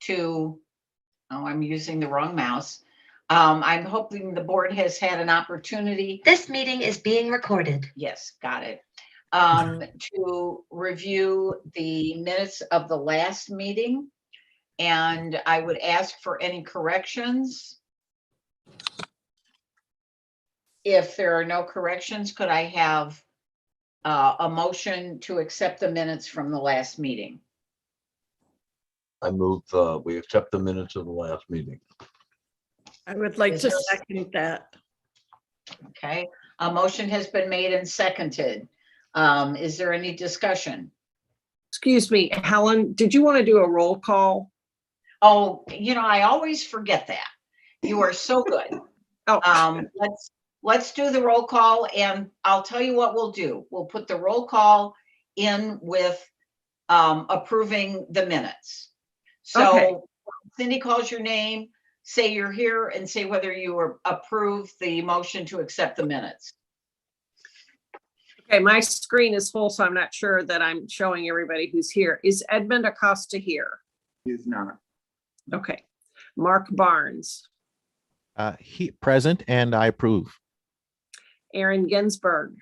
to, oh, I'm using the wrong mouse. I'm hoping the board has had an opportunity. This meeting is being recorded. Yes, got it. To review the minutes of the last meeting. And I would ask for any corrections. If there are no corrections, could I have a motion to accept the minutes from the last meeting? I move we accept the minutes of the last meeting. I would like Is to there- second that. Okay, a motion has been made and seconded. Is there any discussion? Excuse me, Helen, did you want to do a roll call? Oh, I always forget that. You are so good. Oh, Let's do the roll call, and I'll tell you what we'll do. We'll put the roll call in with approving the minutes. So Okay. Cindy calls your name, say you're here, and say whether you approve the motion to accept the minutes. okay, my screen is full, so I'm not sure that I'm showing everybody who's here. Is Edmund Acosta here? He is not. Okay. Mark Barnes, He present and I approve. Aaron Ginsberg,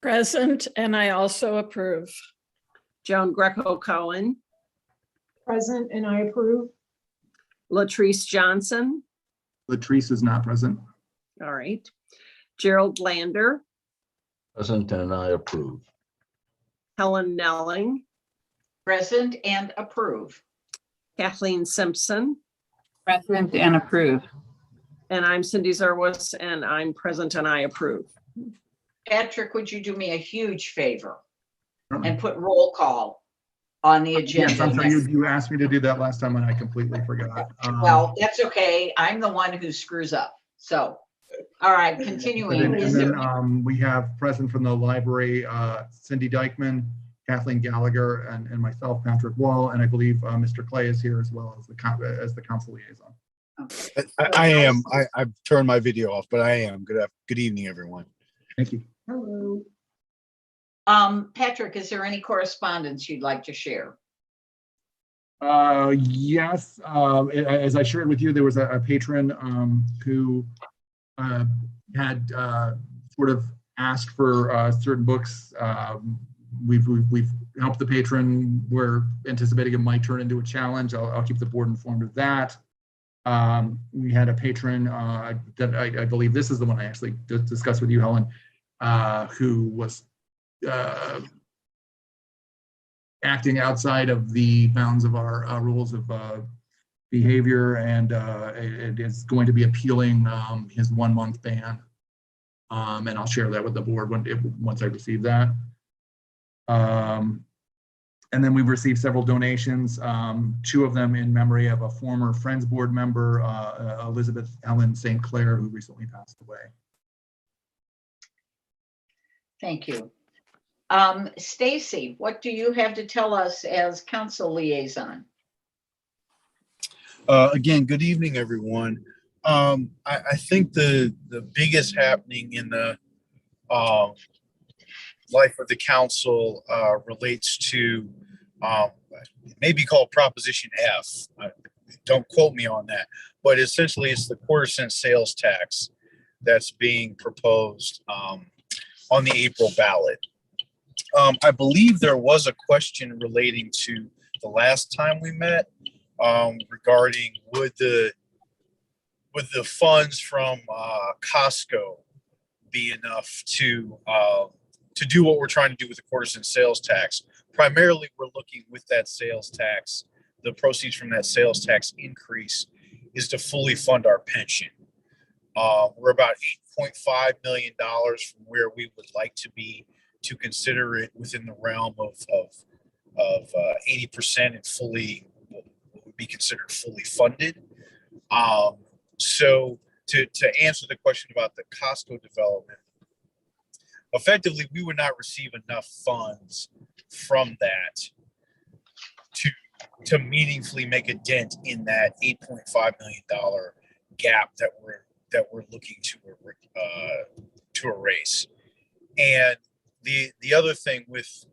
Present, and I also approve. Joan Greco Cohen, Present, and I approve. Latrice Johnson. Latrice is not present. All right. Gerald Lander, Present and I approve. Helen Nelling, Present and approve. Kathleen Simpson, Present and approve. and I'm Cindy Zerwas, and I'm present and I approve. Patrick, would you do me a huge favor and put roll call on the agenda? Yes, I'm sorry, you asked me to do that last time and I completely forgot. Well, that's okay. I'm the one who screws up. So, all right, continuing. And Is there- then we have present from the library, Cindy Dykeman, Kathleen Gallagher, and myself, Patrick Wall, and I believe Mr. Clay is here as well as the council liaison. I am. I've turned my video off, but I am. Good evening, everyone. Thank you. Hello. Patrick, is there any correspondence you'd like to share? Yes, as I shared with you, there was a patron who had sort of asked for certain books. We've helped the patron. We're anticipating it might turn into a challenge. I'll keep the board informed of that. We had a patron that I believe this is the one I actually discussed with you, Helen, who was acting outside of the bounds of our rules of behavior, and it is going to be appealing his 1-month ban. And I'll share that with the board once I receive that. And then we've received several donations, 2 of them in memory of a former Friends Board member, Elizabeth Ellen St. Clair, who recently passed away. Thank you. Stacy, what do you have to tell us as council liaison? Again, good evening, everyone. I think the biggest happening in the life of the council relates to maybe called Proposition F. Don't quote me on that, but essentially it's the quarter-cent sales tax that's being proposed on the April ballot. I believe there was a question relating to the last time we met regarding would the funds from Costco be enough to do what we're trying to do with the quarter-cent sales tax. Primarily, we're looking with that sales tax, the proceeds from that sales tax increase is to fully fund our pension. We're about $8.5 million from where we would like to be to consider it within the realm of 80% and fully what would be considered fully funded. So to answer the question about the Costco development, effectively, we would not receive enough funds from that to meaningfully make a dent in that $8.5 million gap that we're looking to erase. And the other thing with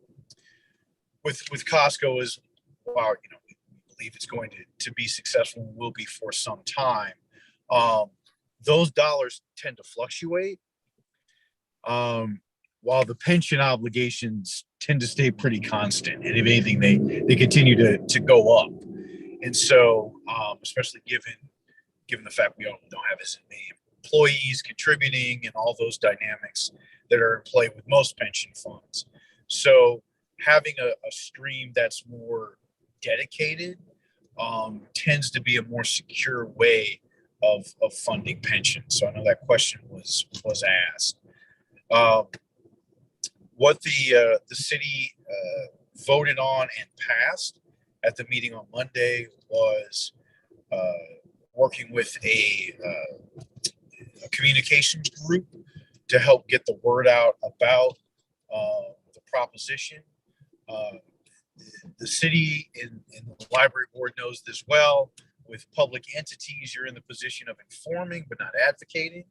Costco is, wow, we believe it's going to be successful and will be for some time. Those dollars tend to fluctuate, while the pension obligations tend to stay pretty constant. And if anything, they continue to go up. And so, especially given the fact we don't have as many employees contributing and all those dynamics that are in play with most pension funds. So having a stream that's more dedicated tends to be a more secure way of funding pensions. So I know that question was asked. What the city voted on and passed at the meeting on Monday was working with a communications group to help get the word out about the proposition. The city and the library board knows this well. With public entities, you're in the position of informing but not advocating.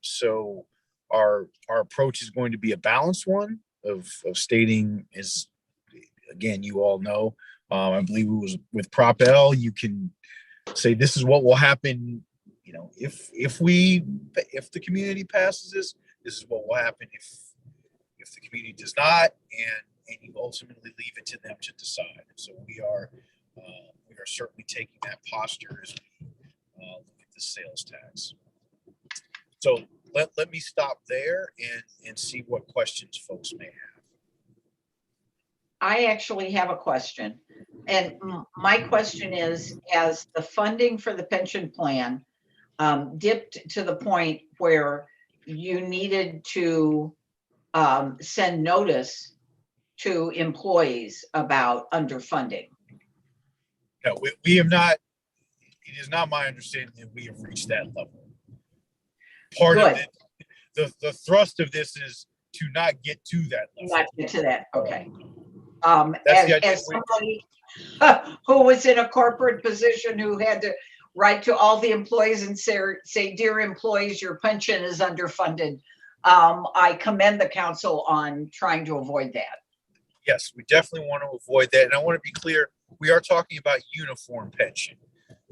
So our approach is going to be a balanced one of stating, is, again, you all know, I believe it was with Prop L, you can say this is what will happen, you know, if the community passes this is what will happen if the community does not, and you ultimately leave it to them to decide. So we are certainly taking that posture as we look at the sales tax. So let me stop there and see what questions folks may have. I actually have a question. And my question is, as the funding for the pension plan dipped to the point where you needed to send notice to employees about underfunding. No, we have not. It is not my understanding that we have reached that level. Part of it, the thrust of this is to not get to that level. Not get to that, okay. That's the idea. As somebody who was in a corporate position who had to write to all the employees and say, dear employees, your pension is underfunded. I commend the council on trying to avoid that. Yes, we definitely want to avoid that. And I want to be clear, we are talking about uniform pension.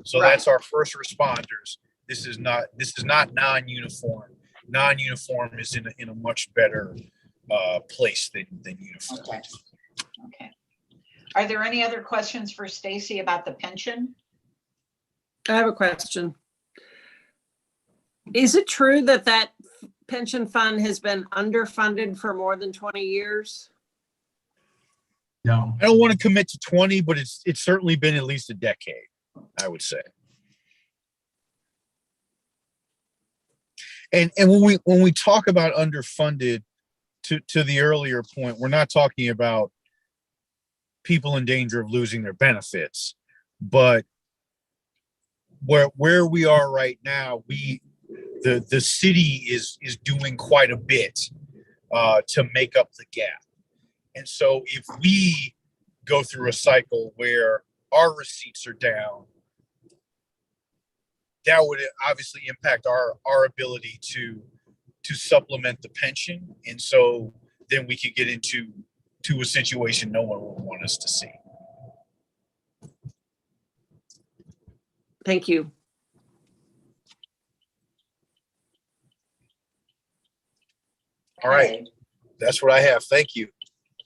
So Right. That's our first responders. This is not non-uniform. Non-uniform is in a much better place than uniform. Okay. Are there any other questions for Stacy about the pension? I have a question. Is it true that pension fund has been underfunded for more than 20 years? No. I don't want to commit to 20, but it's certainly been at least a decade, I would say. And when we talk about underfunded, to the earlier point, we're not talking about people in danger of losing their benefits, but where we are right now, the city is doing quite a bit to make up the gap. And so if we go through a cycle where our receipts are down, that would obviously impact our ability to supplement the pension. And so then we could get into a situation no one would want us to see. Thank you. All right. That's what I have. Thank you.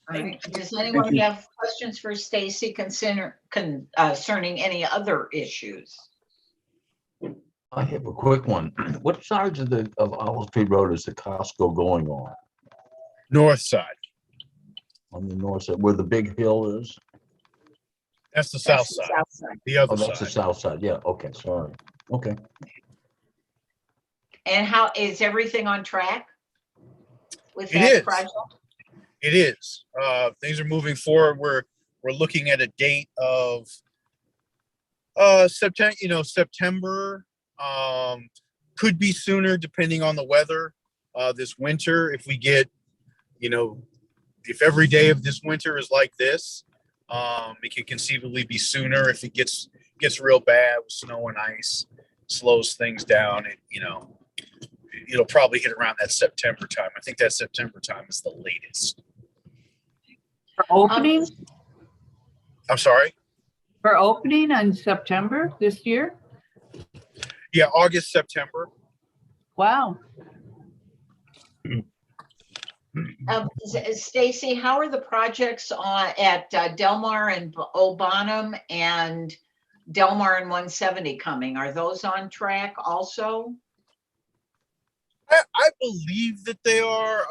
All right. Does anyone have questions for Stacy concerning any other issues? I have a quick one. What side of Olive Tree Road is the Costco going on? North side. On the north side, where the big hill is? That's the south side. The other Oh, that's the side. south side. Yeah, okay, sorry. Okay. And how is everything on track with It that is. project? It is. Things are moving forward. We're looking at a date of September, September. Could be sooner depending on the weather. This winter, if we get, if every day of this winter is like this, it could conceivably be sooner. If it gets real bad with snow and ice, slows things down, it'll probably hit around that September time. I think that September time is the latest. For opening? I'm sorry? For opening in September this year? Yeah, August, September. Wow. Stacy, how are the projects at Delmar and Old Bonham and Delmar and 170 coming? Are those on track also? I believe that they are.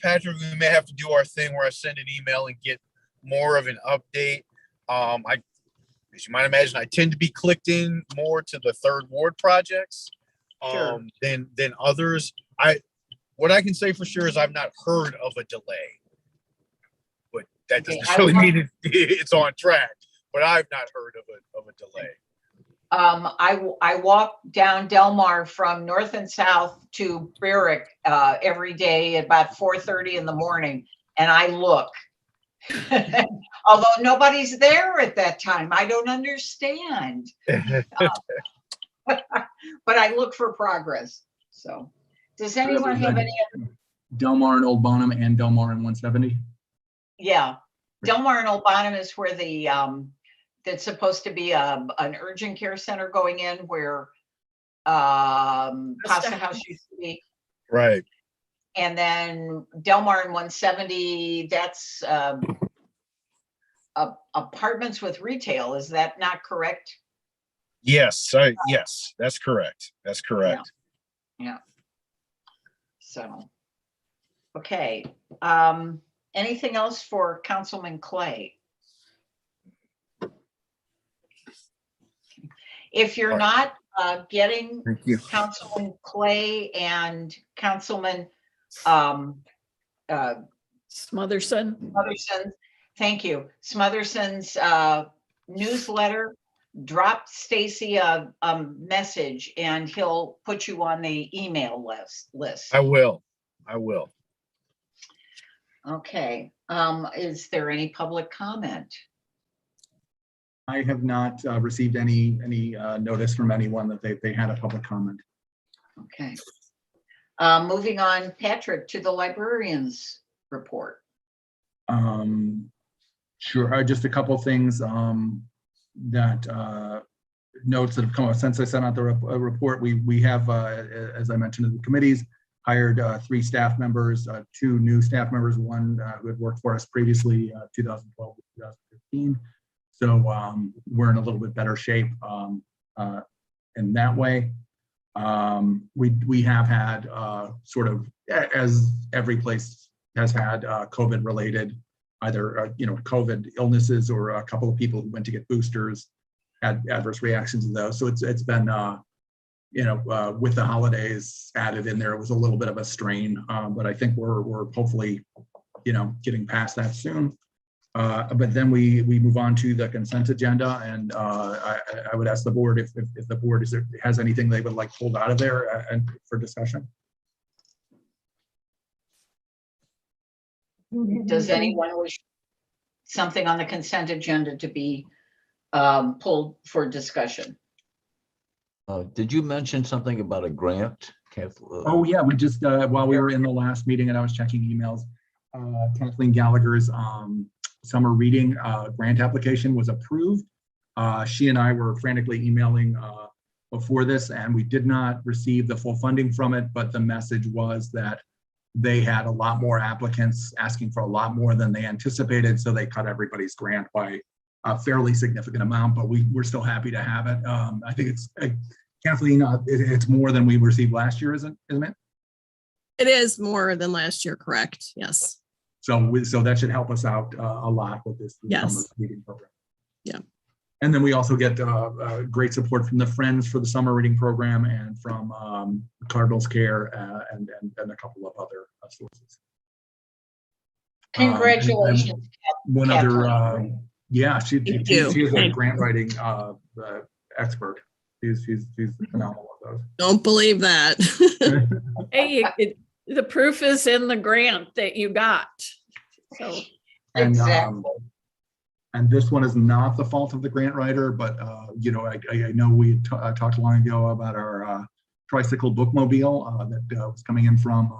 Patrick, we may have to do our thing where I send an email and get more of an update. As you might imagine, I tend to be clicked in more to the third ward projects Sure. than others. What I can say for sure is I've not heard of a delay, but that doesn't Okay, necessarily mean it's on track. But I've not heard of a delay. I walk down Delmar from north and south to Berwick every day at about 4:30 in the morning, and I look. Although nobody's there at that time, I don't understand. But I look for progress. So, does anyone have any other? Delmar and Old Bonham and Delmar and 170? Yeah, Delmar and Old Bonham is where the that's supposed to be an urgent care center going in where Pasta House used to be. Right. And then Delmar and 170, that's apartments with retail. Is that not correct? Yes, yes, that's correct. That's correct. Yeah. So, okay. Anything else for Councilman Clay? If you're not getting Thank you. Councilman Clay and Councilman Smotherson. Smotherson, thank you. Smotherson's newsletter, drop Stacy a message and he'll put you on the email list. I will. Okay. Is there any public comment? I have not received any notice from anyone that they had a public comment. Okay. Moving on, Patrick, to the librarian's report. Sure, just a couple things that notes that have come up since I sent out the report. We have, as I mentioned in the committees, hired 3 staff members, 2 new staff members, one who had worked for us previously, 2012 to 2015. So we're in a little bit better shape in that way. We have had sort of, as every place has had, COVID related, either COVID illnesses, or a couple of people who went to get boosters had adverse reactions to those. So it's been with the holidays added in there, it was a little bit of a strain, but I think we're hopefully getting past that soon. But then we move on to the consent agenda, and I would ask the board if the board has anything they would like pulled out of there and for discussion. Does anyone wish something on the consent agenda to be pulled for discussion? Did you mention something about a grant? Oh yeah, we just while we were in the last meeting and I was checking emails, Kathleen Gallagher's summer reading grant application was approved. She and I were frantically emailing before this, and we did not receive the full funding from it, but the message was that they had a lot more applicants asking for a lot more than they anticipated, so they cut everybody's grant by a fairly significant amount, but we're still happy to have it. I think it's, Kathleen, it's more than we received last year, isn't it? It is more than last year, correct? Yes. So that should help us out a lot with this summer reading program. Yeah. And then we also get great support from the Friends for the summer reading program and from Cardinals Care and a couple of other sources. Congratulations. One Kathleen. other, yeah, she is a grant writing expert. She's phenomenal at those. Don't believe that. Hey, the proof is in the grant that you got. So Exactly. And this one is not the fault of the grant writer, but I know we talked long ago about our tricycle bookmobile that was coming in from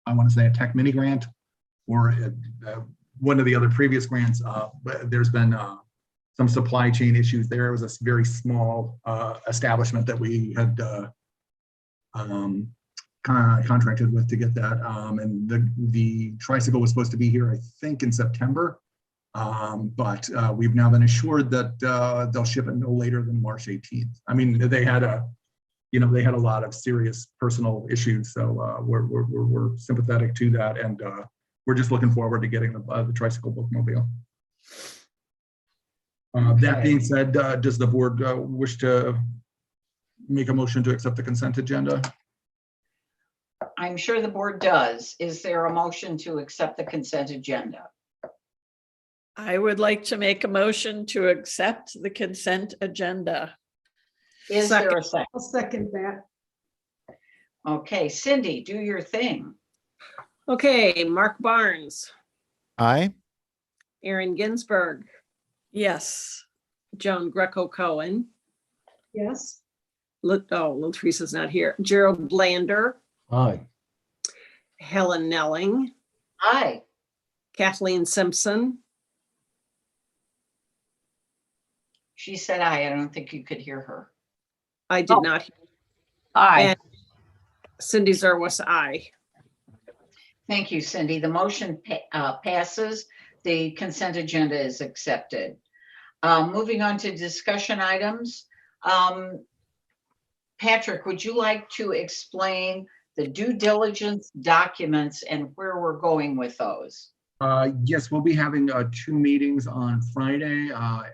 I want to say a Tech Mini grant, or one of the other previous grants, but there's been some supply chain issues there. It was a very small establishment that we had contracted with to get that. And the tricycle was supposed to be here, I think, in September. But we've now been assured that they'll ship it no later than March 18th. I mean, they had a lot of serious personal issues, so we're sympathetic to that, and we're just looking forward to getting the tricycle bookmobile. That being said, does the board wish to make a motion to accept the consent agenda? I'm sure the board does. Is there a motion to accept the consent agenda? I would like to make a motion to accept the consent agenda. Is there a second? I'll second that. Okay, Cindy, do your thing. Okay, Mark Barnes, Aye. Aaron Ginsberg, Yes. Joan Greco Cohen, Yes, Little Teresa's not here, Gerald Lander, Aye. Helen Nelling, Aye. Kathleen Simpson, She said aye. I don't think you could hear her. I did not, hear, Aye. and Cindy Zerwas, aye. Thank you, Cindy. The motion passes. The consent agenda is accepted. Moving on to discussion items. Patrick, would you like to explain the due diligence documents and where we're going with those? Yes, we'll be having 2 meetings on Friday.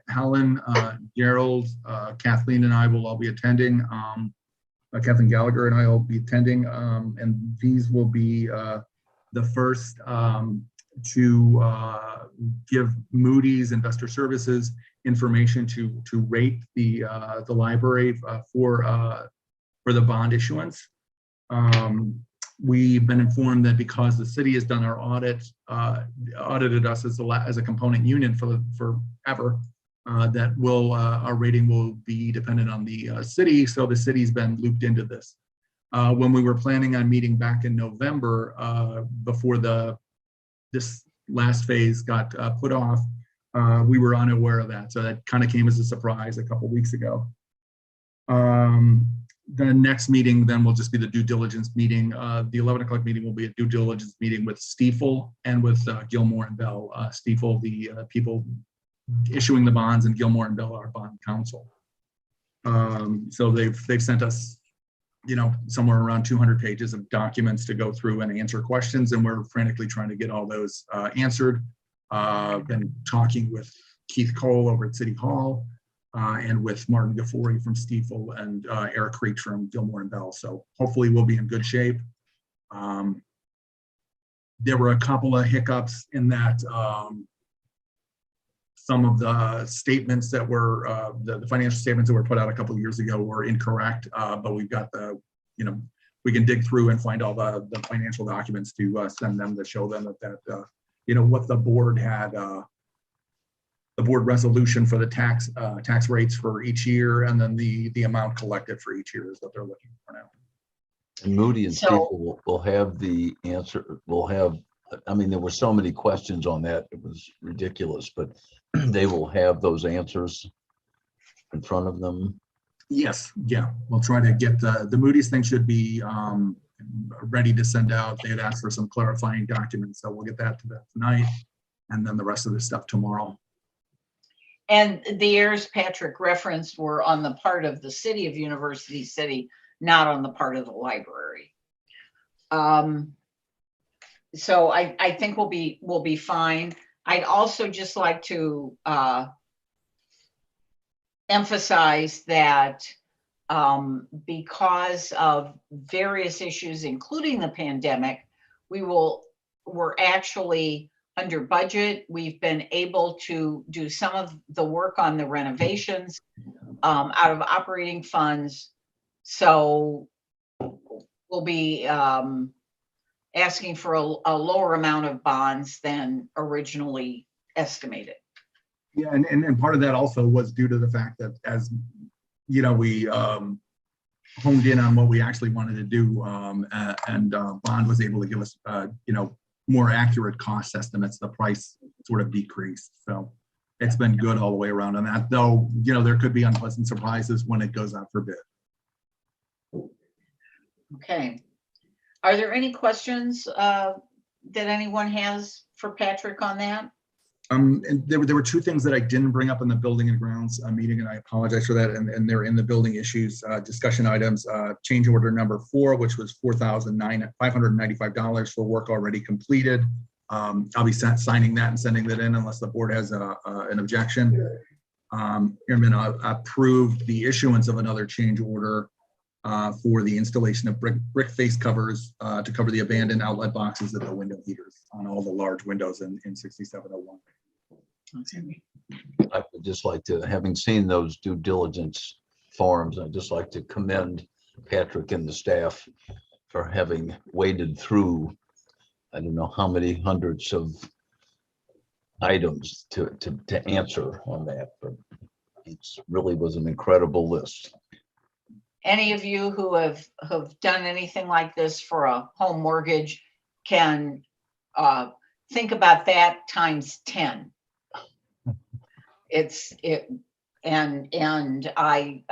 Helen, Gerald, Kathleen and I will all be attending. Kathleen Gallagher and I will be attending, and these will be the first to give Moody's Investor Services information to rate the library for the bond issuance. We've been informed that because the city has done our audit, audited us as a component union forever, that our rating will be dependent on the city. So the city's been looped into this. When we were planning on meeting back in November, before this last phase got put off, we were unaware of that. So that kind of came as a surprise a couple weeks ago. The next meeting then will just be the due diligence meeting. The 11 o'clock meeting will be a due diligence meeting with Stifel and with Gilmore and Bell. Stifel, the people issuing the bonds, and Gilmore and Bell, our bond counsel. So they've sent us, somewhere around 200 pages of documents to go through and answer questions, and we're frantically trying to get all those answered. Been talking with Keith Cole over at City Hall, and with Martin Gaffori from Stifel and Eric Creech from Gilmore and Bell. So hopefully we'll be in good shape. There were a couple of hiccups in that some of the statements that were, the financial statements that were put out a couple of years ago were incorrect, but we've got we can dig through and find all the financial documents to send them to show them that what the board had, the board resolution for the tax rates for each year, and then the amount collected for each year is what they're looking for now. And Moody and So- Stifel will have the answer, there were so many questions on that, it was ridiculous, but they will have those answers in front of them. Yes, yeah, we'll try to get the Moody's thing should be ready to send out. They had asked for some clarifying documents, so we'll get that to them tonight, and then the rest of the stuff tomorrow. And the errors Patrick referenced were on the part of the city of University City, not on the part of the library. So I think we'll be fine. I'd also just like to emphasize that because of various issues, including the pandemic, we're actually under budget. We've been able to do some of the work on the renovations out of operating funds. So we'll be asking for a lower amount of bonds than originally estimated. Yeah, and part of that also was due to the fact that, as we honed in on what we actually wanted to do, and Bond was able to give us more accurate cost estimates, the price sort of decreased. So it's been good all the way around on that, though, there could be unpleasant surprises when it goes out for bid. Okay. Are there any questions that anyone has for Patrick on that? And there were two things that I didn't bring up in the building and grounds meeting, and I apologize for that. And they're in the building issues discussion items. Change order number 4, which was $4,595 for work already completed. I'll be signing that and sending that in unless the board has an objection. Airman approved the issuance of another change order for the installation of brick face covers to cover the abandoned outlet boxes at the window heaters on all the large windows in 6701. I would just like to, having seen those due diligence forms, I'd just like to commend Patrick and the staff for having waded through, I don't know how many hundreds of items to answer on that, but it really was an incredible list. Any of you who have done anything like this for a home mortgage can think about that times 10. And I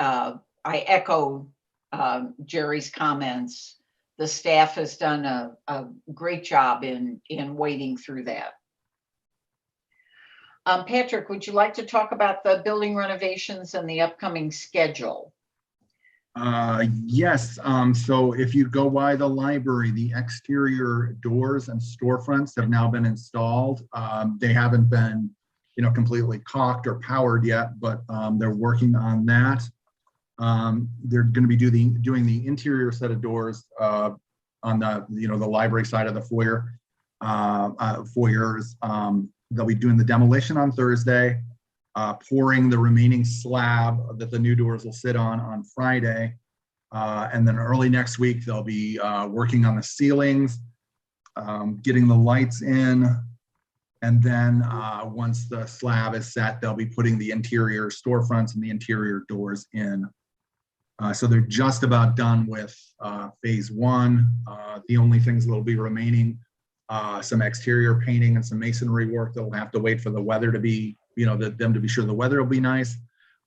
echo Jerry's comments. The staff has done a great job in wading through that. Patrick, would you like to talk about the building renovations and the upcoming schedule? Yes. So if you go by the library, the exterior doors and storefronts have now been installed. They haven't been, completely caulked or powered yet, but they're working on that. They're going to be doing the interior set of doors on the, the library side of the foyers. They'll be doing the demolition on Thursday, pouring the remaining slab that the new doors will sit on Friday. And then early next week, they'll be working on the ceilings, getting the lights in. And then once the slab is set, they'll be putting the interior storefronts and the interior doors in. So they're just about done with phase 1. The only things that'll be remaining, some exterior painting and some masonry work. They'll have to wait for the weather to be, them to be sure the weather will be nice.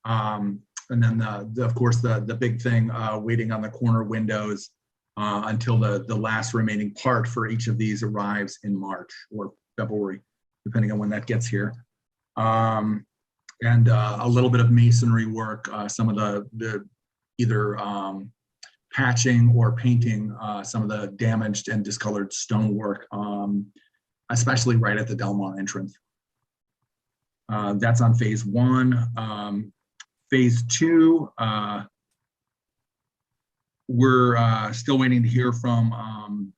And then of course, the big thing, waiting on the corner windows until the last remaining part for each of these arrives in March or February, depending on when that gets here. And a little bit of masonry work, some of the either patching or painting some of the damaged and discolored stonework, especially right at the Delmar entrance. That's on phase 1. Phase 2, we're still waiting to hear from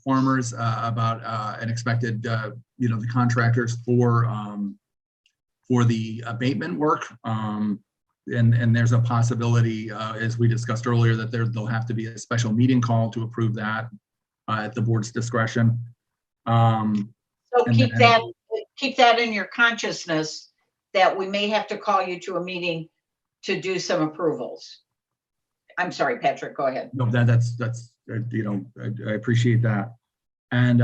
farmers about an expected, the contractors for the abatement work. And there's a possibility, as we discussed earlier, that there'll have to be a special meeting call to approve that at the board's discretion. So keep that in your consciousness that we may have to call you to a meeting to do some approvals. I'm sorry, Patrick, go ahead. No, that's I appreciate that. And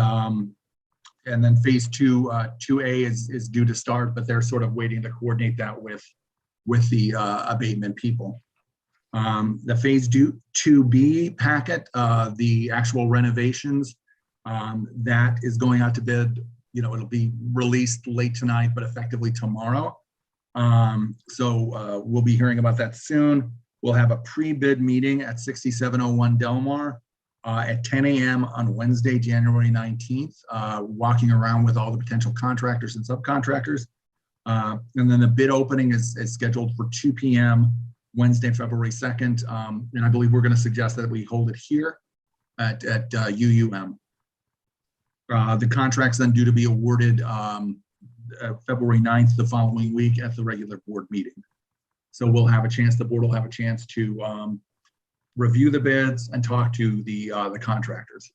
then phase 2A is due to start, but they're sort of waiting to coordinate that with the abatement people. The phase 2B packet, the actual renovations, that is going out to bid. It'll be released late tonight, but effectively tomorrow. So we'll be hearing about that soon. We'll have a pre-bid meeting at 6701 Delmar at 10 a.m. on Wednesday, January 19th, walking around with all the potential contractors and subcontractors. And then the bid opening is scheduled for 2 p.m. Wednesday, February 2nd. And I believe we're going to suggest that we hold it here at UUM. The contract's then due to be awarded February 9th, the following week at the regular board meeting. So we'll have a chance, the board will have a chance to review the bids and talk to the contractors.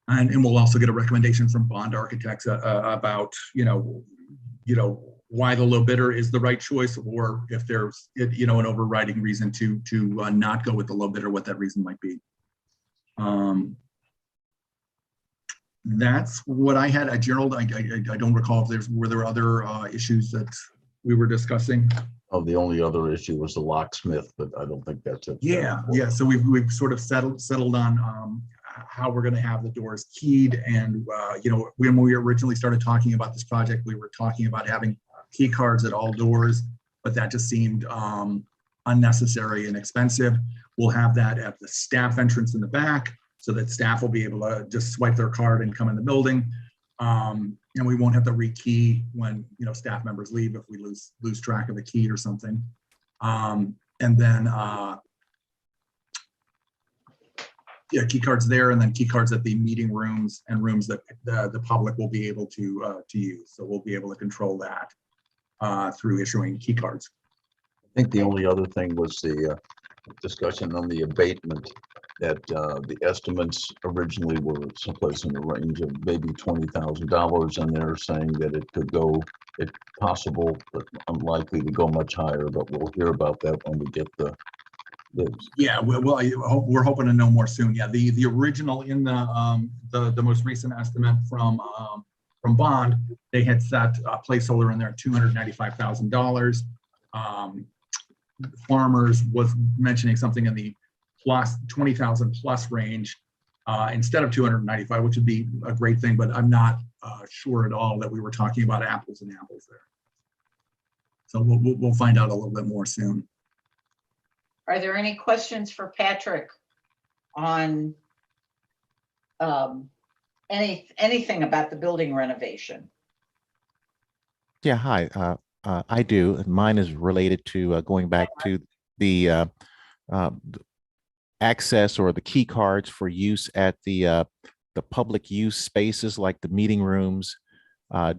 And we'll also get a recommendation from bond architects about, why the low bidder is the right choice, or if there's, an overriding reason to not go with the low bidder, what that reason might be. That's what I had. Gerald, I don't recall if were there other issues that we were discussing. Oh, the only other issue was the locksmith, but I don't think that's it. Yeah. So we've sort of settled on how we're going to have the doors keyed, and when we originally started talking about this project, we were talking about having key cards at all doors, but that just seemed unnecessary and expensive. We'll have that at the staff entrance in the back, so that staff will be able to just swipe their card and come in the building. And we won't have to rekey when staff members leave if we lose track of the key or something. And then key cards there, and then key cards at the meeting rooms and rooms that the public will be able to use. So we'll be able to control that through issuing key cards. I think the only other thing was the discussion on the abatement, that the estimates originally were someplace in the range of maybe $20,000, and they're saying that it could go, it's possible, but unlikely to go much higher, but we'll hear about that when we get the bids. Yeah, we're hoping to know more soon. Yeah, the original in the most recent estimate from Bond, they had set a placeholder in there at $295,000. Farmers was mentioning something in the plus 20,000 plus range instead of 295, which would be a great thing, but I'm not sure at all that we were talking about apples and apples there. So we'll find out a little bit more soon. Are there any questions for Patrick on anything about the building renovation? Yeah, hi. I do. Mine is related to going back to the access or the key cards for use at the public use spaces like the meeting rooms. What's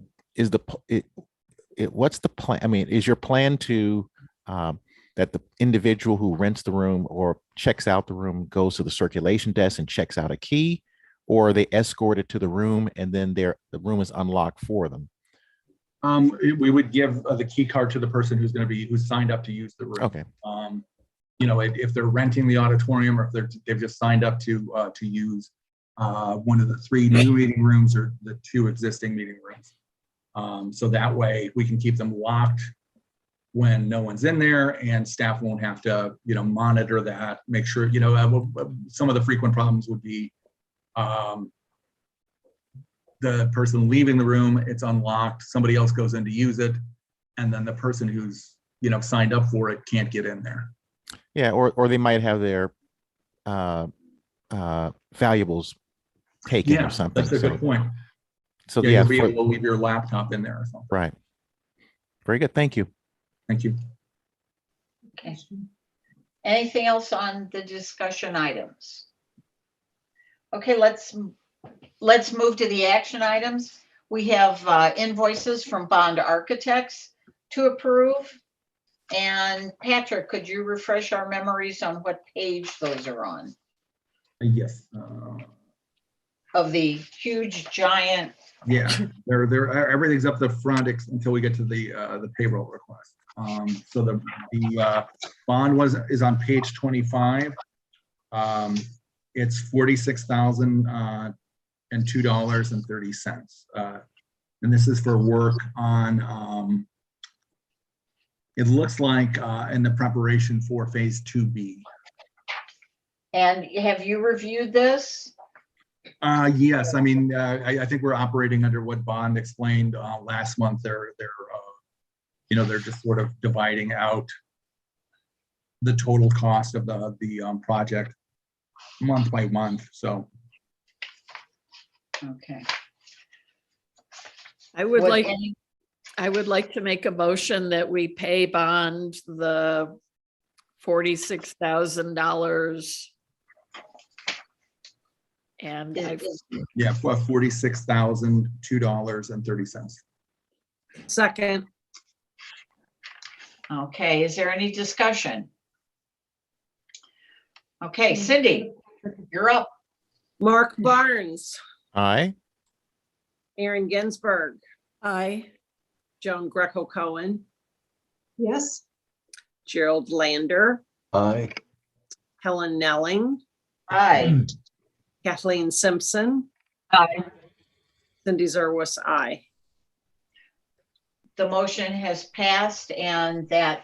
the plan? I mean, is your plan to that the individual who rents the room or checks out the room goes to the circulation desk and checks out a key, or are they escorted to the room and then the room is unlocked for them? We would give the key card to the person who's signed up to use the room. Okay. If they're renting the auditorium, or if they've just signed up to use one of the 3 new meeting rooms or the 2 existing meeting rooms. So that way we can keep them locked when no one's in there, and staff won't have to, monitor that, make sure, some of the frequent problems would be the person leaving the room, it's unlocked, somebody else goes in to use it, and then the person who's, signed up for it can't get in there. Yeah, or they might have their valuables taken or something. That's a good point. So you'll be able to leave your laptop in there or something. Right. Very good. Thank you. Thank you. Okay. Anything else on the discussion items? Okay, let's move to the action items. We have invoices from Bond Architects to approve. And Patrick, could you refresh our memories on what page those are on? Yes. Of the huge giant. Yeah, they're everything's up the front until we get to the payroll request. So the bond is on page 25. It's $46,002.30. And this is for work on it looks like in the preparation for phase 2B. And have you reviewed this? Yes, I mean, I think we're operating under what Bond explained last month. They're just sort of dividing out the total cost of the project month by month. So, okay. I would like to make a motion that we pay Bond the $46,000. And yeah, $46,002.30. Second. Okay, is there any discussion? Okay, Cindy, you're up. Mark Barnes, Aye. Aaron Ginsberg, Aye. Joan Greco-Cohen, Yes. Gerald Lander, Aye. Helen Nelling, Aye. Kathleen Simpson, Aye. Cindy Zerwas, aye. The motion has passed and that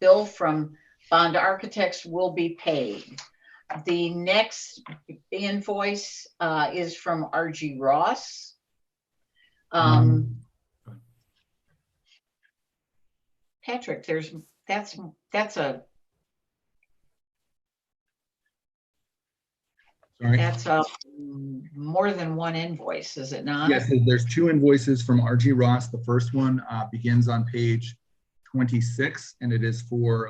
bill from Bond Architects will be paid. The next invoice is from RG Ross. Patrick, that's a Sorry. That's more than one invoice, is it not? Yes, there's two invoices from RG Ross. The first one begins on page 26, and it is for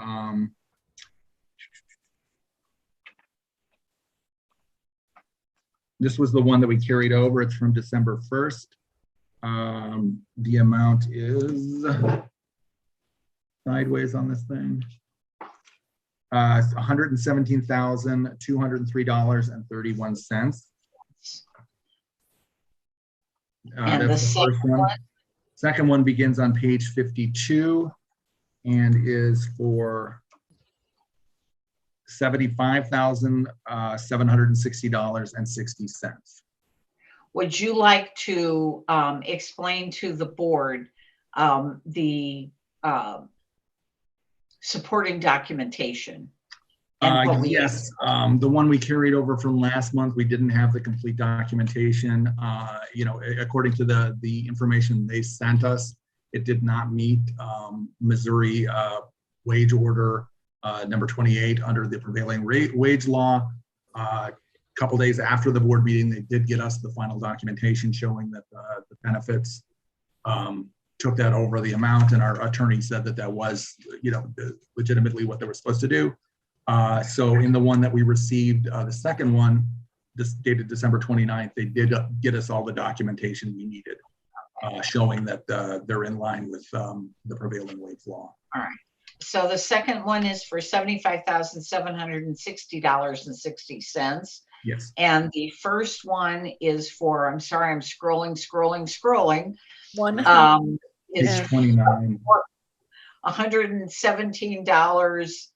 this was the one that we carried over. It's from December 1st. The amount is sideways on this thing. $117,203.31. And the second one? Second one begins on page 52 and is for $75,760.60. Would you like to explain to the board the supporting documentation? Yes, the one we carried over from last month, we didn't have the complete documentation. According to the information they sent us, it did not meet Missouri wage order number 28 under the prevailing wage law. A couple days after the board meeting, they did get us the final documentation showing that the benefits took that over the amount, and our attorney said that was, legitimately what they were supposed to do. So in the one that we received, the second one, this dated December 29th, they did get us all the documentation we needed, showing that they're in line with the prevailing wage law. All right. So the second one is for $75,760.60. Yes. And the first one is for, I'm sorry, I'm scrolling. Page 29. $117.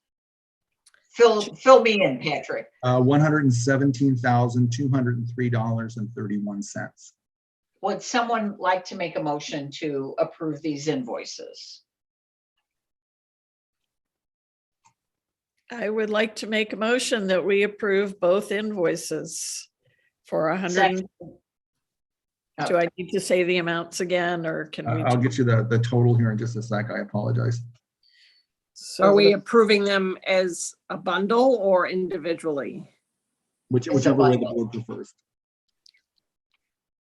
Fill me in, Patrick. $117,203.31. Would someone like to make a motion to approve these invoices? I would like to make a motion that we approve both invoices for 100. Second. Do I need to say the amounts again, or can we? I'll get you the total here in just a sec. I apologize. Are we approving them as a bundle or individually? Whichever way the board prefers.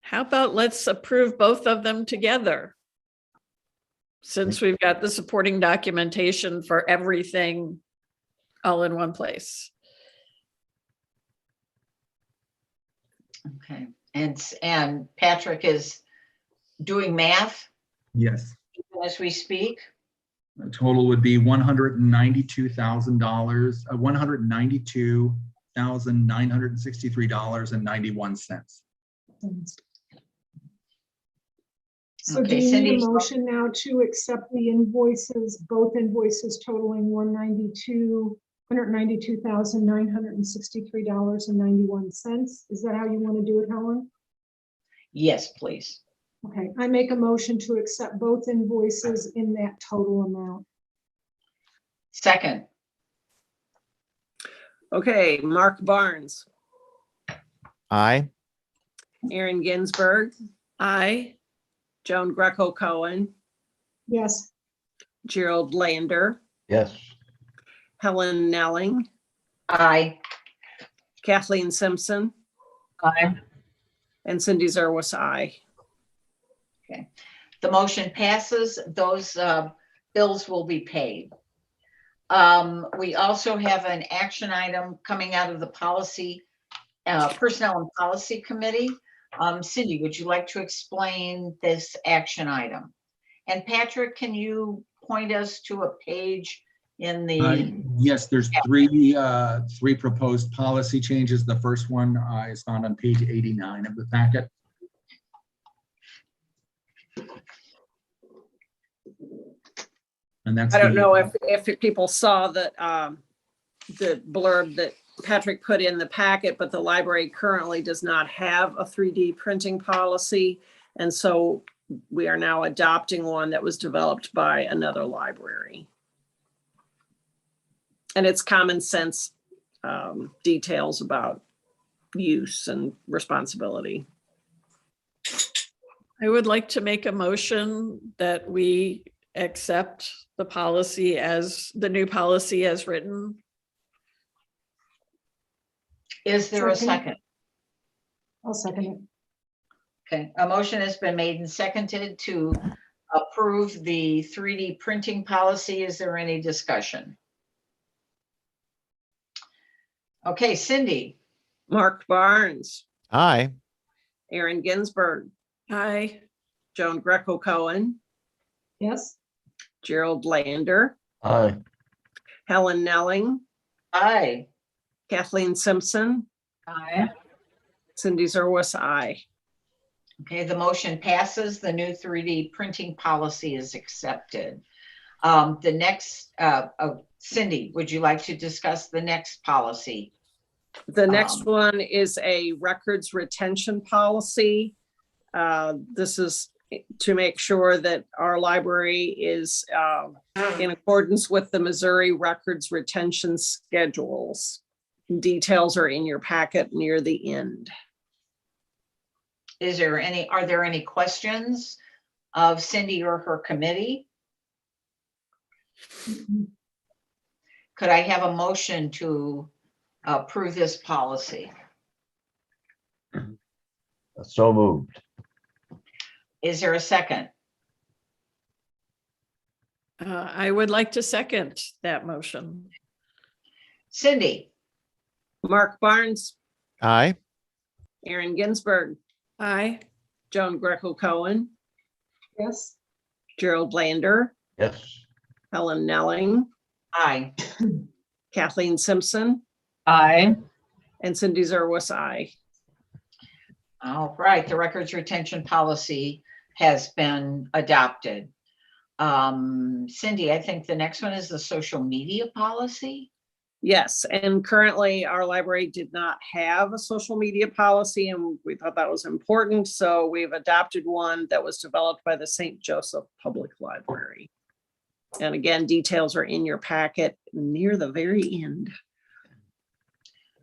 How about let's approve both of them together? Since we've got the supporting documentation for everything all in one place. Okay. And Patrick is doing math Yes. as we speak. The total would be $192,000, $192,963.91. So Okay, do you need Cindy. a motion now to accept the invoices, both invoices totaling $192,963.91? Is that how you want to do it, Helen? Yes, please. Okay, I make a motion to accept both invoices in that total amount. Second. Okay, Mark Barnes, Aye. Aaron Ginsberg, Aye. Joan Greco Cohen, Yes. Gerald Lander, Yes. Helen Nelling, Aye. Kathleen Simpson, Aye. and Cindy Zerwas, aye. Okay. The motion passes. Those bills will be paid. We also have an action item coming out of the Personnel and Policy Committee. Cindy, would you like to explain this action item? And Patrick, can you point us to a page in the? Yes, there's three proposed policy changes. The first one is found on page 89 of the packet. And that's I don't know if people saw that the blurb that Patrick put in the packet, but the library currently does not have a 3D printing policy. And so we are now adopting one that was developed by another library. And it's common sense details about use and responsibility. I would like to make a motion that we accept the policy as, the new policy as written. Is there a Second. second? I'll second it. Okay, a motion has been made and seconded to approve the 3D printing policy. Is there any discussion? Okay, Cindy, Mark Barnes, Aye. Aaron Ginsberg, Aye. Joan Greco Cohen, Yes, Gerald Lander, Aye. Helen Nelling, aye. Kathleen Simpson, Aye. Cindy Zerwas, aye. Okay, the motion passes. The new 3D printing policy is accepted. The next, Cindy, would you like to discuss the next policy? The next one is a records retention policy. This is to make sure that our library is in accordance with the Missouri records retention schedules. Details are in your packet near the end. Are there any questions of Cindy or her committee? Could I have a motion to approve this policy? So moved. Is there a second? I would like to second that motion. Cindy, Mark Barnes, Aye. Aaron Ginsberg, Aye. Joan Greco Cohen, yes, Gerald Lander, Yes. Helen Nelling, aye. Kathleen Simpson, Aye. and Cindy Zerwas, aye. All right, the records retention policy has been adopted. Cindy, I think the next one is the social media policy. Yes, and currently our library did not have a social media policy, and we thought that was important. So we've adopted one that was developed by the St. Joseph Public Library. And again, details are in your packet near the very end.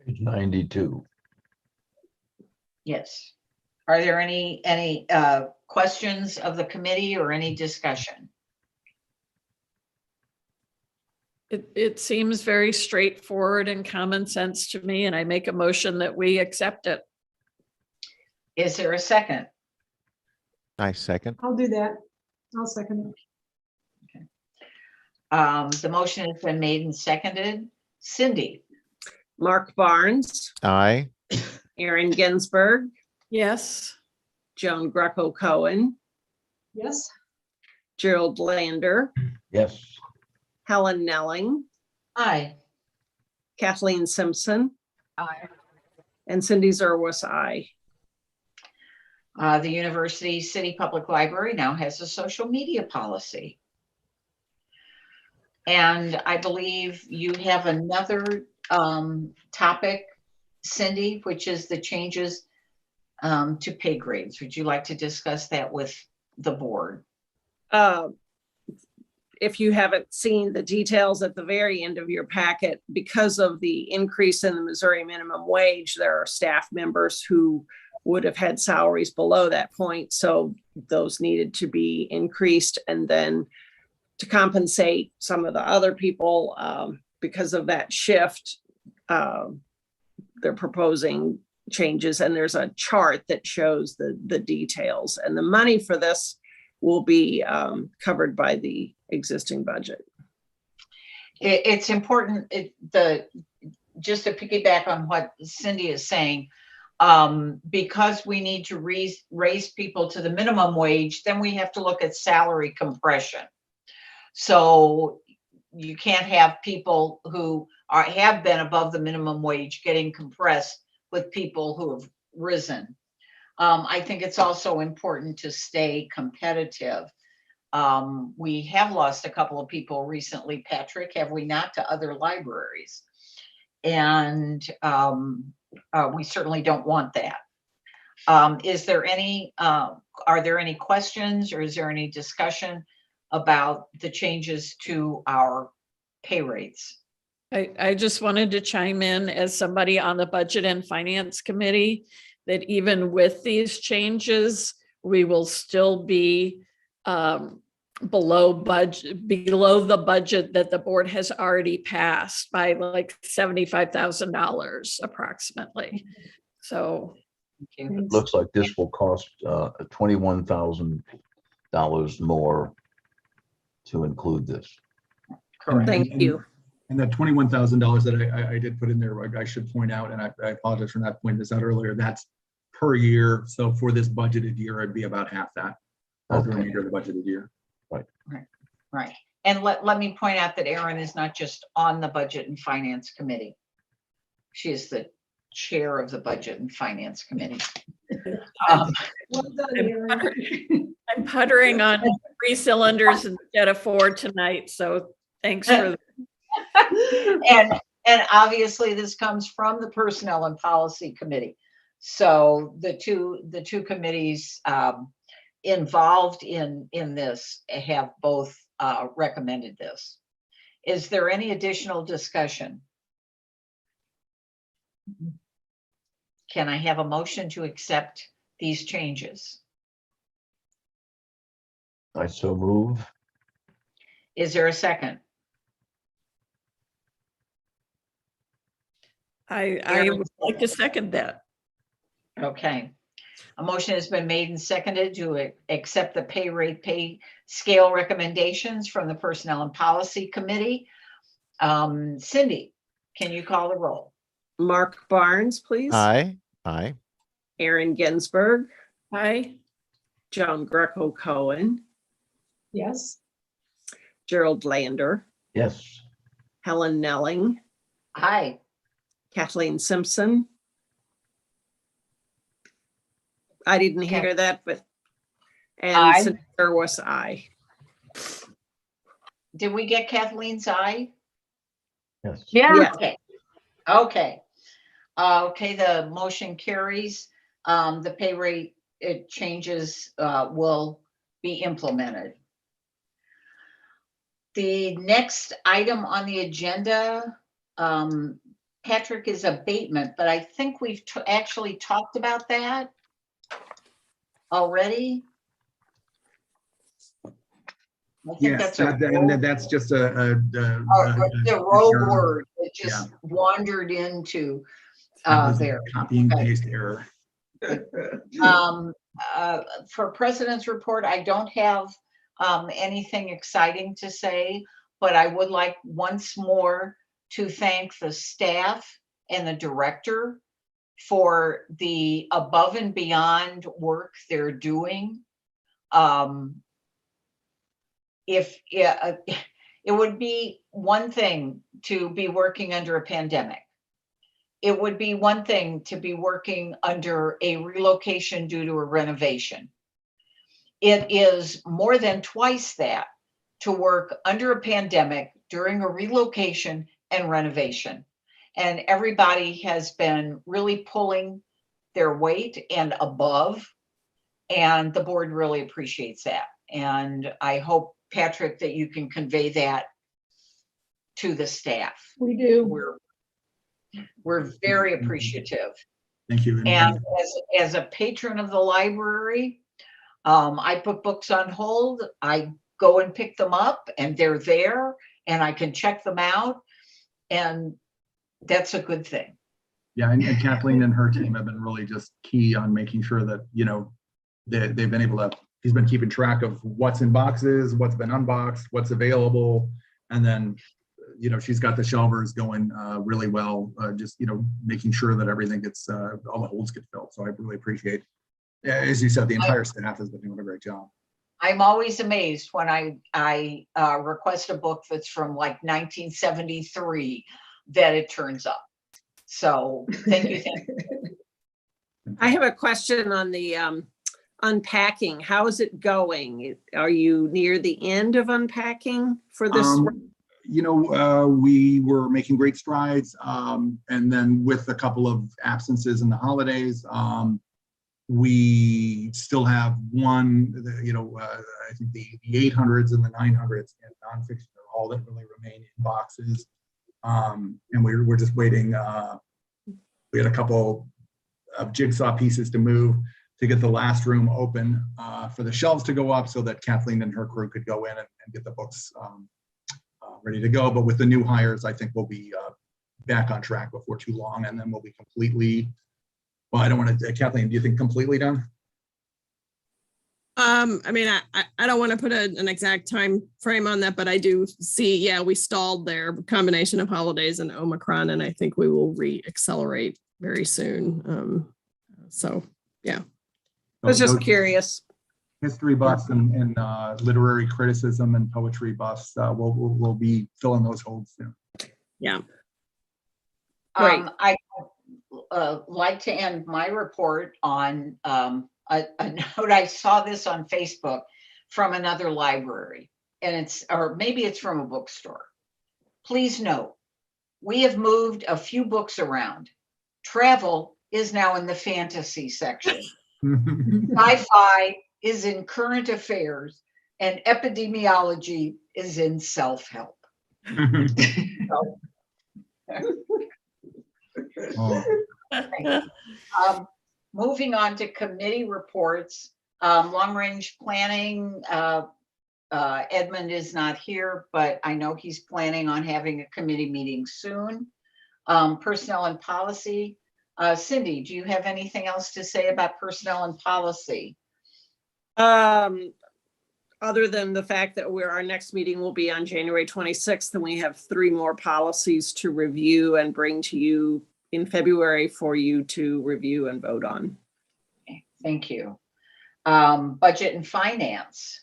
Page 92. Yes. Are there any questions of the committee or any discussion? It seems very straightforward and common sense to me, and I make a motion that we accept it. Is there a second? I second. I'll do that. I'll second it. The motion has been made and seconded. Cindy, Mark Barnes, Aye. Aaron Ginsberg, Yes. Joan Greco Cohen, Yes, Gerald Lander, Yes. Helen Nelling, aye. Kathleen Simpson, Aye. and Cindy Zerwas, aye. The University City Public Library now has a social media policy. And I believe you have another topic, Cindy, which is the changes to pay grades. Would you like to discuss that with the board? If you haven't seen the details at the very end of your packet, because of the increase in the Missouri minimum wage, there are staff members who would have had salaries below that point. So those needed to be increased. And then to compensate some of the other people because of that shift, they're proposing changes. And there's a chart that shows the details. And the money for this will be covered by the existing budget. It's important, just to piggyback on what Cindy is saying, because we need to raise people to the minimum wage, then we have to look at salary compression. So you can't have people who have been above the minimum wage getting compressed with people who have risen. I think it's also important to stay competitive. We have lost a couple of people recently, Patrick, have we not, to other libraries? And we certainly don't want that. Is there any, are there any questions or is there any discussion about the changes to our pay rates? I just wanted to chime in as somebody on the Budget and Finance Committee, that even with these changes, we will still be below the budget that the board has already passed by like $75,000 approximately. So Thank you. It looks like this will cost $21,000 more to include this. Correct. Thank you. And that $21,000 that I did put in there, I should point out, and I apologize for not pointing this out earlier, that's per year. So for this budgeted year, it'd be about half that. The Okay. remainder of the budgeted year. Right. And let me point out that Erin is not just on the Budget and Finance Committee. She is the chair of the Budget and Finance Committee. Well done, Erin. I'm puttering on 3 cylinders instead of 4 tonight. So thanks for And obviously this comes from the Personnel and Policy Committee. So the two committees involved in this have both recommended this. Is there any additional discussion? Can I have a motion to accept these changes? I so move. Is there a second? I would like to second that. Okay. A motion has been made and seconded to accept the pay scale recommendations from the Personnel and Policy Committee. Cindy, can you call the roll? Mark Barnes, please. Aye. Aye. Aaron Ginsberg, Aye. Joan Greco Cohen, Yes, Gerald Lander, Yes. Helen Nelling, Aye. Kathleen Simpson. I didn't hear that, but, and Aye. Senator was aye. Did we get Kathleen's aye? Yes. Yeah. Yeah. Okay. Okay. Okay, the motion carries. The pay rate, it changes, will be implemented. The next item on the agenda, Patrick, is abatement, but I think we've actually talked about that already. I think Yes, that's a that's just a the rogue word that just wandered into there. Copy and Okay. paste error. For President's Report, I don't have anything exciting to say, but I would like once more to thank the staff and the director for the above and beyond work they're doing. It would be one thing to be working under a pandemic. It would be one thing to be working under a relocation due to a renovation. It is more than twice that to work under a pandemic during a relocation and renovation. And everybody has been really pulling their weight and above, and the board really appreciates that. And I hope, Patrick, that you can convey that to the staff. we do. We're very appreciative. Thank you. And as a patron of the library, I put books on hold. I go and pick them up and they're there and I can check them out. And that's a good thing. Yeah, and Kathleen and her team have been really just key on making sure that, they've been able to, he's been keeping track of what's in boxes, what's been unboxed, what's available. And then, she's got the shelvers going really well, just, making sure that everything gets, all the holes get filled. So I really appreciate, as you said, the entire staff has been doing a great job. I'm always amazed when I request a book that's from like 1973 that it turns up. So thank you. I have a question on the unpacking. How is it going? Are you near the end of unpacking for this? we were making great strides. And then with a couple of absences in the holidays, we still have one, I think the 800s and the 900s and nonfiction are all that really remain in boxes. And we're just waiting. We had a couple of jigsaw pieces to move to get the last room open for the shelves to go up so that Kathleen and her crew could go in and get the books ready to go. But with the new hires, I think we'll be back on track before too long, and then we'll be completely, well, I don't want to, Kathleen, do you think completely done? I mean, I don't want to put an exact time frame on that, but I do see, yeah, we stalled there, combination of holidays and Omicron, and I think we will re-accelerate very soon. So, yeah. I was just Those curious. history buffs and literary criticism and poetry buffs, we'll be filling those holes soon. Yeah. Great. I like to end my report on a note. I saw this on Facebook from another library, and or maybe it's from a bookstore. Please note, we have moved a few books around. Travel is now in the fantasy section. Sci-fi is in current affairs, and epidemiology is in self-help. Moving on to committee reports, long-range planning, Edmund is not here, but I know he's planning on having a committee meeting soon. Personnel and policy. Cindy, do you have anything else to say about personnel and policy? Other than the fact that our next meeting will be on January 26th, and we have 3 more policies to review and bring to you in February for you to review and vote on. Okay, thank you. Budget and finance.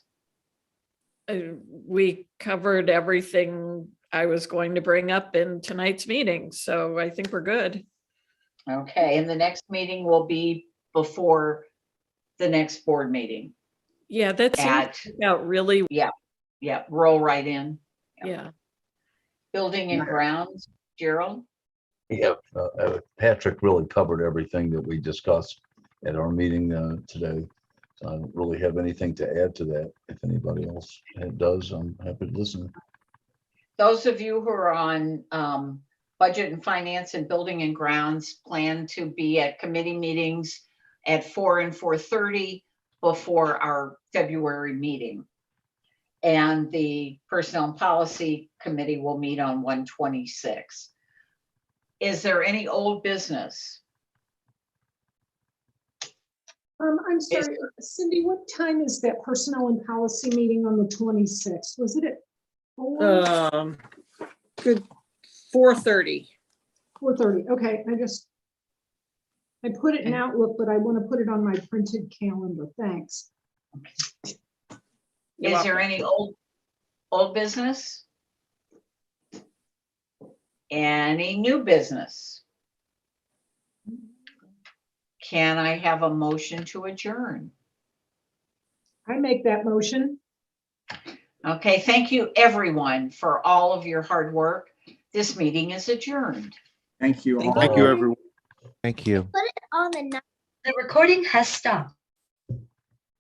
We covered everything I was going to bring up in tonight's meeting, so I think we're good. Okay, and the next meeting will be before the next board meeting. Yeah, that seems out really. Yeah, roll right in. Yeah. Building and grounds, Gerald? Yeah, Patrick really covered everything that we discussed at our meeting today. So I don't really have anything to add to that. If anybody else does, I'm happy to listen. Those of you who are on budget and finance and building and grounds plan to be at committee meetings at 4 and 4:30 before our February meeting. And the Personnel and Policy Committee will meet on 1/26. Is there any old business? I'm sorry, Cindy, what time is that personnel and policy meeting on the 26th? Was it at 4? Good, 4:30. 4:30, okay, I put it in Outlook, but I want to put it on my printed calendar, thanks. Is there any old business? Any new business? Can I have a motion to adjourn? I make that motion. Okay, thank you everyone for all of your hard work. This meeting is adjourned. Thank you all. Thank you, everyone. Thank you. The recording has stopped.